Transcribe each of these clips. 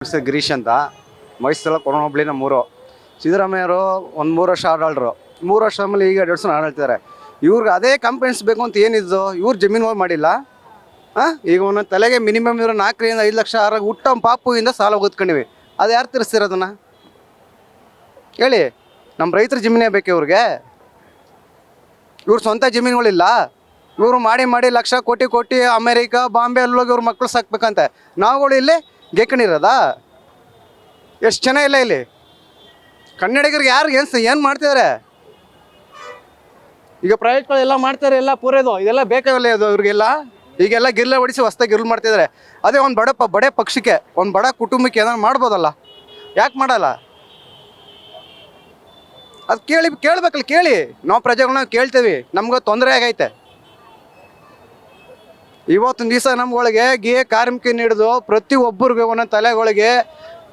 ಗಿರೀಶ್ ಅಂತ ಮೈಸೂರಲ್ಲಿ ಕೊರೋನೊಬ್ಳಿ ನಮ್ಮೂರು. ಸಿದ್ದರಾಮಯ್ಯವರು ಒಂದು 3 ವರ್ಷ ಆಡಾಳ್ರು. 3 ವರ್ಷ ಆದಮೇಲೆ ಈಗ 2 ವರ್ಷ ಆಡಾಳ್ತಿದ್ದಾರೆ. ಇವ್ರಿಗೆ ಅದೇ ಕಂಪೆನ್ಸ್ ಬೇಕು ಅಂತ ಏನಿದ್ದು ಇವ್ರು ಜಮೀನುಗಳು ಮಾಡಿಲ್ಲ. ಈಗ ಒಂದೊಂದು ತಲೆಗೆ ಮಿನಿಮಮ್ ಇವರು 4 ರಿಂದ 5 ಲಕ್ಷ ಹುಟ್ಟ ಪಾಪುವಿಂದ ಸಾಲ ಓದ್ಕೊಂಡಿವಿ. ಅದು ಯಾರು ತೀರಿಸ್ತಿರೋದನ್ನ ಹೇಳಿ? ನಮ್ಮ ರೈತರ ಜಮೀನೇ ಬೇಕು ಇವ್ರಿಗೆ. ಇವ್ರ ಸ್ವಂತ ಜಮೀನುಗಳಿಲ್ಲ. ಇವರು ಮಾಡಿ ಮಾಡಿ ಲಕ್ಷ ಕೋಟಿ ಕೋಟಿ ಅಮೇರಿಕಾ ಬಾಂಬೆ ಅಲ್ಲೋಗಿ ಇವ್ರ ಮಕ್ಕಳು ಸಾಕ್ಬೇಕಂತೆ. ನಾವುಗಳು ಇಲ್ಲಿ ಗೆಕ್ಕಣಿರೋದಾ? ಎಷ್ಟು ಜನ ಇಲ್ಲ ಇಲ್ಲಿ ಕನ್ನಡಿಗರಿಗೆ? ಯಾರು ಏನು ಮಾಡ್ತಿದ್ದಾರೆ? ಈಗ ಪ್ರೈವೇಟ್ಗಳೆಲ್ಲ ಮಾಡ್ತಾರೆ, ಎಲ್ಲ ಪೂರೈದು ಇದೆಲ್ಲ ಬೇಕಾಗಲ್ಲ ಇದು ಇವ್ರಿಗೆಲ್ಲ. ಈಗೆಲ್ಲ ಗಿರ್ಲೆ ಹೊಡಿಸಿ ಹೊಸ್ದಾಗಿ ಗಿರ್ಲ್ ಮಾಡ್ತಿದ್ದಾರೆ. ಅದೇ ಒಂದು ಬಡ ಪಕ್ಷಕ್ಕೆ, ಒಂದು ಬಡ ಕುಟುಂಬಕ್ಕೆ ಏನಾದ್ರು ಮಾಡ್ಬೋದಲ್ಲ, ಯಾಕೆ ಮಾಡಲ್ಲ? ಅದು ಕೇಳಬೇಕಲ್ಲ. ಕೇಳಿ, ನಾವು ಪ್ರಜೆಗಳನ್ನ ಕೇಳ್ತೀವಿ. ನಮ್ಗೆ ತೊಂದರೆ ಆಗೈತೆ. ಇವತ್ತೊಂದು ದಿವಸ ನಮ್ಗಳಿಗೆ ಕಾರ್ಮಿಕ ಹಿಡಿದು ಪ್ರತಿಯೊಬ್ಬರಿಗೆ ಒಂದೊಂದು ತಲೆಗಳಿಗೆ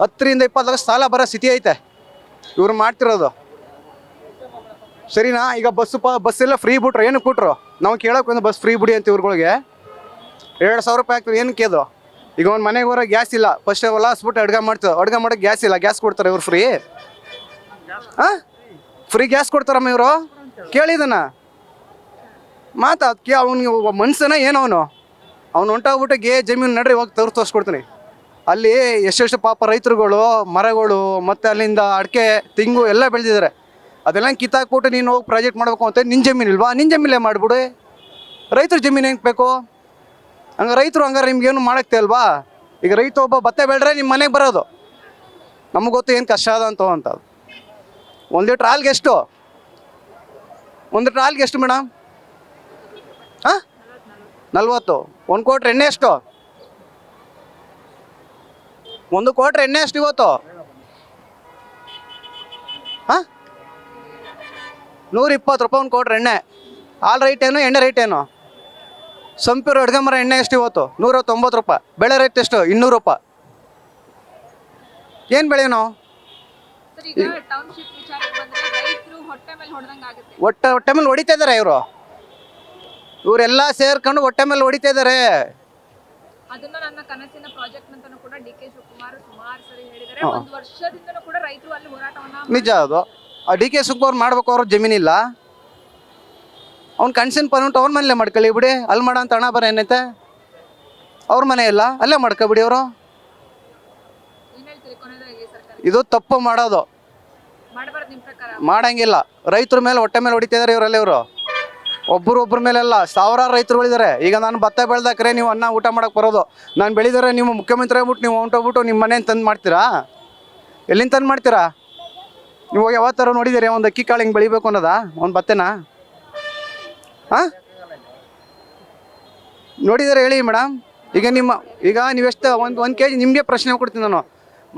10 ರಿಂದ 20 ಲಕ್ಷ ಸಾಲ ಬರೋ ಸ್ಥಿತಿ ಐತೆ ಇವ್ರು ಮಾಡ್ತಿರೋದು. ಸರಿನಾ? ಈಗ ಬಸ್ಸೆಲ್ಲ ಫ್ರೀ ಬಿಟ್ರು. ಏನಕ್ಕೆ ಬಿಟ್ರು? ನಾವು ಕೇಳೋಕೆ ಒಂದು ಬಸ್ ಫ್ರೀ ಬಿಡಿ ಅಂತ ಇವ್ರುಗಳಿಗೆ 2,000 ರೂಪಾಯಿ ಆಗ್ತದೆ. ಏನಕ್ಕೆ ಅದು? ಈಗ ಒಂದು ಮನೆಗೆ ಬರೋ ಗ್ಯಾಸ್ ಇಲ್ಲ. ಫಸ್ಟ್ ಹೊಲ ಹಸ್ಬಿಟ್ಟು ಅಡುಗೆ ಮಾಡೋಕ್ಕೆ ಗ್ಯಾಸ್ ಇಲ್ಲ. ಗ್ಯಾಸ್ ಕೊಡ್ತಾರೆ ಇವ್ರು ಫ್ರೀ? ಫ್ರೀ ಗ್ಯಾಸ್ ಕೊಡ್ತಾರಮ್ಮ ಇವರು? ಕೇಳಿದನ ಮಾತಾಡ್ಕೆ ಅವ್ನಿಗೆ ಮನ್ಸನ ಏನೋ ಅವ್ನು ಹೊಂಟೋಗ್ಬಿಟ್ಟು ಜಮೀನು ನಡ್ರಿ ಹೋಗಿ ತೋರಿಸ್ಕೊಡ್ತೀನಿ. ಅಲ್ಲಿ ಎಷ್ಟೆಷ್ಟು ಪಾಪ ರೈತರುಗಳು ಮರಗಳು ಮತ್ತು ಅಲ್ಲಿಂದ ಅಡಿಕೆ ತೆಂಗು ಎಲ್ಲ ಬೆಳೆದಿದ್ದಾರೆ. ಅದೆಲ್ಲ ಕಿತ್ತಾಕ್ಬಿಟ್ಟು ನೀನು ಹೋಗಿ ಪ್ರಾಜೆಕ್ಟ್ ಮಾಡಬೇಕು ಅಂತ ನಿನ್ನ ಜಮೀನು ಇಲ್ವಾ? ನಿನ್ನ ಜಮೀನಲ್ಲೇ ಮಾಡಿಬಿಡು. ರೈತರ ಜಮೀನು ಹೆಂಗೆ ಬೇಕು? ರೈತರು ಹಂಗಾರೆ ನಿಮ್ಗೇನು ಮಾಡೋಕ್ಕೆ ಅಲ್ವಾ? ಈಗ ರೈತ ಒಬ್ಬ ಭತ್ತ ಬೆಳೆದ್ರೆ ನಿಮ್ಮ ಮನೆಗೆ ಬರೋದು. ನಮಗೆ ಗೊತ್ತು ಏನು ಕಷ್ಟ ಅದ ಅಂತ. 1 ಲೀಟ್ರ್ ಹಾಲ್ಗೆ ಎಷ್ಟು? 1 ಲೀಟ್ರ್ ಹಾಲ್ಗೆ ಎಷ್ಟು ಮೇಡಮ್? 40. 1 ಕ್ವಾಟ್ರ್ ಎಣ್ಣೆ ಎಷ್ಟು? 1 ಕ್ವಾಟ್ರ್ ಎಣ್ಣೆ ಎಷ್ಟು ಇವತ್ತು? 120 ರೂಪಾಯಿ 1 ಕ್ವಾಟ್ರ್ ಎಣ್ಣೆ. ಹಾಲು ರೈಟ್ ಏನು? ಎಣ್ಣೆ ರೈಟ್ ಏನು? ಸಂಪೂರ್ ಅಡುಗೆ ಮರ ಎಣ್ಣೆ ಎಷ್ಟು ಇವತ್ತು? 190 ರೂಪಾಯಿ. ಬೆಳೆ ರೇಟ್ ಎಷ್ಟು? 200 ರೂಪಾಯಿ. ಏನು ಬೆಳೆ ನಾವು? ಹೊಟ್ಟೆ ಮೇಲೆ ಹೊಡಿತಾ ಇದ್ದಾರೆ ಇವರು. ಇವರೆಲ್ಲ ಸೇರ್ಕೊಂಡು ಹೊಟ್ಟೆ ಮೇಲೆ ಹೊಡಿತಾ ಇದ್ದಾರೆ. ಅದನ್ನ ನನ್ನ ಕನಸಿನ ಪ್ರಾಜೆಕ್ಟ್ ಅಂತಾನೂ ಕೂಡ ಡಿ.ಕೆ. ಶಿವಕುಮಾರ್ ಸುಮಾರು ಸರಿ ಹೇಳಿದ್ದಾರೆ. 1 ವರ್ಷದಿಂದನೂ ಕೂಡ ರೈತರು ಅಲ್ಲಿ ಹೋರಾಟವನ್ನ ನಿಜ ಅದು. ಆ ಡಿ.ಕೆ. ಶಿವಕುಮಾರ್ ಮಾಡ್ಬೇಕು. ಅವ್ರ ಜಮೀನಿಲ್ಲ. ಅವ್ನ ಕನ್ಸಿನ ಪರ್ಮಿಟ್ ಅವ್ರ ಮನೇಲೆ ಮಾಡ್ಕೊಳ್ಳಿ ಬಿಡಿ. ಅಲ್ಲಿ ಮಾಡೋ ಅಂತ ಹಣ ಬರ ಏನೈತೆ? ಅವ್ರ ಮನೆ ಇಲ್ಲ, ಅಲ್ಲೇ ಮಾಡ್ಕೊಬಿಡಿ. ಅವರು ಇದು ತಪ್ಪು ಮಾಡೋದು. ಮಾಡಂಗಿಲ್ಲ. ರೈತರ ಮೇಲೆ ಹೊಟ್ಟೆ ಮೇಲೆ ಹೊಡಿತಿದ್ದಾರೆ ಇವರೆಲ್ಲ. ಇವರು ಒಬ್ಬರ ಮೇಲೆಲ್ಲ ಸಾವಿರಾರು ರೈತರುಗಳಿದ್ದಾರೆ. ಈಗ ನಾನು ಭತ್ತ ಬೆಳೆದಾಕ್ರೆ ನೀವು ಅನ್ನ ಊಟ ಮಾಡೋಕೆ ಬರೋದು. ನಾನು ಬೆಳೆದರೆ ನೀವು ಮುಖ್ಯಮಂತ್ರಿ ಆಗ್ಬಿಟ್ಟು ನೀವು ಹೊಂಟೋಗ್ಬಿಟ್ಟು ನಿಮ್ಮ ಮನೇನ ತಂದು ಮಾಡ್ತೀರಾ? ಎಲ್ಲಿಂದ ತಂದು ಮಾಡ್ತೀರಾ? ನೀವು ಯಾವತ್ತಾರು ನೋಡಿದ್ದೀರಿ ಒಂದು ಅಕ್ಕಿ ಕಾಳು ಹಿಂಗೆ ಬೆಳಿಬೇಕು ಅನ್ನೋದಾ? ಒಂದು ಭತ್ತನ ನೋಡಿದರೆ ಹೇಳಿ ಮೇಡಮ್. ಈಗ ನೀವೆಷ್ಟು ಒಂದು ಕೆ ಜಿ ನಿಮಗೆ ಪ್ರಶ್ನೆ ಕೊಡ್ತೀನಿ ನಾನು.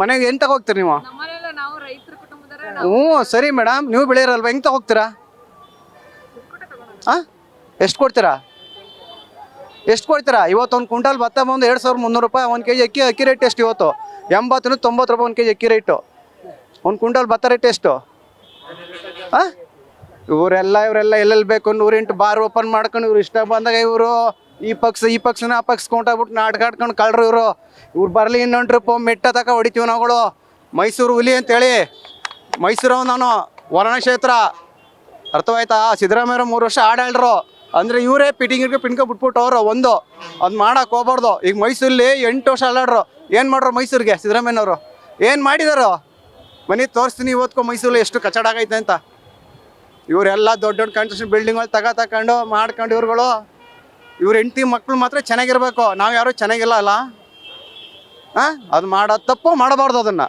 ಮನೆಗೆ ಏನು ತಗೋಗ್ತೀರಿ ನೀವು? ಹ್ಞೂ ಸರಿ ಮೇಡಮ್, ನೀವು ಬೆಳೆಯೋರಲ್ವ, ಹೆಂಗೆ ತಗೋಗ್ತೀರಾ? ಎಷ್ಟು ಕೊಡ್ತೀರಾ? ಇವತ್ತು 1 ಕ್ವಿಂಟಲ್ ಭತ್ತ ಬಂದು 2,300 ರೂಪಾಯಿ. 1 ಕೆಜಿ ಅಕ್ಕಿ ರೇಟ್ ಎಷ್ಟು ಇವತ್ತು? 80 ರಿಂದ 90 ರೂಪಾಯಿ 1 ಕೆಜಿ ಅಕ್ಕಿ ರೇಟು. 1 ಕ್ವಿಂಟಲ್ ಭತ್ತ ರೇಟ್ ಎಷ್ಟು? ಇವರೆಲ್ಲ ಎಲ್ಲೆಲ್ಲಿ ಬೇಕು 108 ಬಾರ್ ಓಪನ್ ಮಾಡ್ಕೊಂಡು ಇವ್ರು ಇಷ್ಟ ಬಂದಾಗ ಇವರು ಈ ಪಕ್ಷನ ಆ ಪಕ್ಷ ಕೊಂಟಾಗ್ಬಿಟ್ಟು ನಾಟಕ ಆಡ್ಕೊಂಡು ಕಳ್ರು ಇವ್ರು ಬರಲಿ. ಇನ್ನೊಂದು ಟ್ರಿಪ್ಪು ಮೆಟ್ಟ ತಕ ಹೊಡಿತೀವಿ ನಾವುಗಳು. ಮೈಸೂರು ಹುಲಿ ಅಂತೇಳಿ ಮೈಸೂರು ನಾನು ವರ್ಣ ಕ್ಷೇತ್ರ. ಅರ್ಥವಾಯ್ತಾ? ಸಿದ್ದರಾಮಯ್ಯರು 3 ವರ್ಷ ಆಡಾಳ್ರು ಅಂದರೆ ಇವರೇ ಪಿಣ್ಕ ಬಿಟ್ಬಿಟ್ಟು ಅವರು ಅದು ಮಾಡೋಕೆ ಹೋಗ್ಬಾರ್ದು. ಈಗ ಮೈಸೂರಲ್ಲಿ 8 ವರ್ಷ ಆಡಾಡ್ರು. ಏನು ಮಾಡ್ರು ಮೈಸೂರಿಗೆ ಸಿದ್ದರಾಮಯ್ಯನವರು? ಏನು ಮಾಡಿದಾರೋ? ಮನೆ ತೋರಿಸ್ತೀನಿ ಇವತ್ತು ಮೈಸೂರಲ್ಲಿ ಎಷ್ಟು ಕಚಡ ಆಗೈತೆ ಅಂತ. ಇವರೆಲ್ಲ ದೊಡ್ಡ ಕನ್ಸ್ಟ್ರಕ್ಷನ್ ಬಿಲ್ಡಿಂಗ್ಗಳು ತಗೊಂಡು ಮಾಡ್ಕೊಂಡು ಇವ್ರ ಹೆಂಡತಿ ಮಕ್ಕಳು ಮಾತ್ರ ಚೆನ್ನಾಗಿರ್ಬೇಕು. ನಾವು ಯಾರು ಚೆನ್ನಾಗಿಲ್ಲ ಅಲ್ಲ. ಅದು ಮಾಡೋದು ತಪ್ಪು, ಮಾಡಬಾರ್ದು ಅದನ್ನು.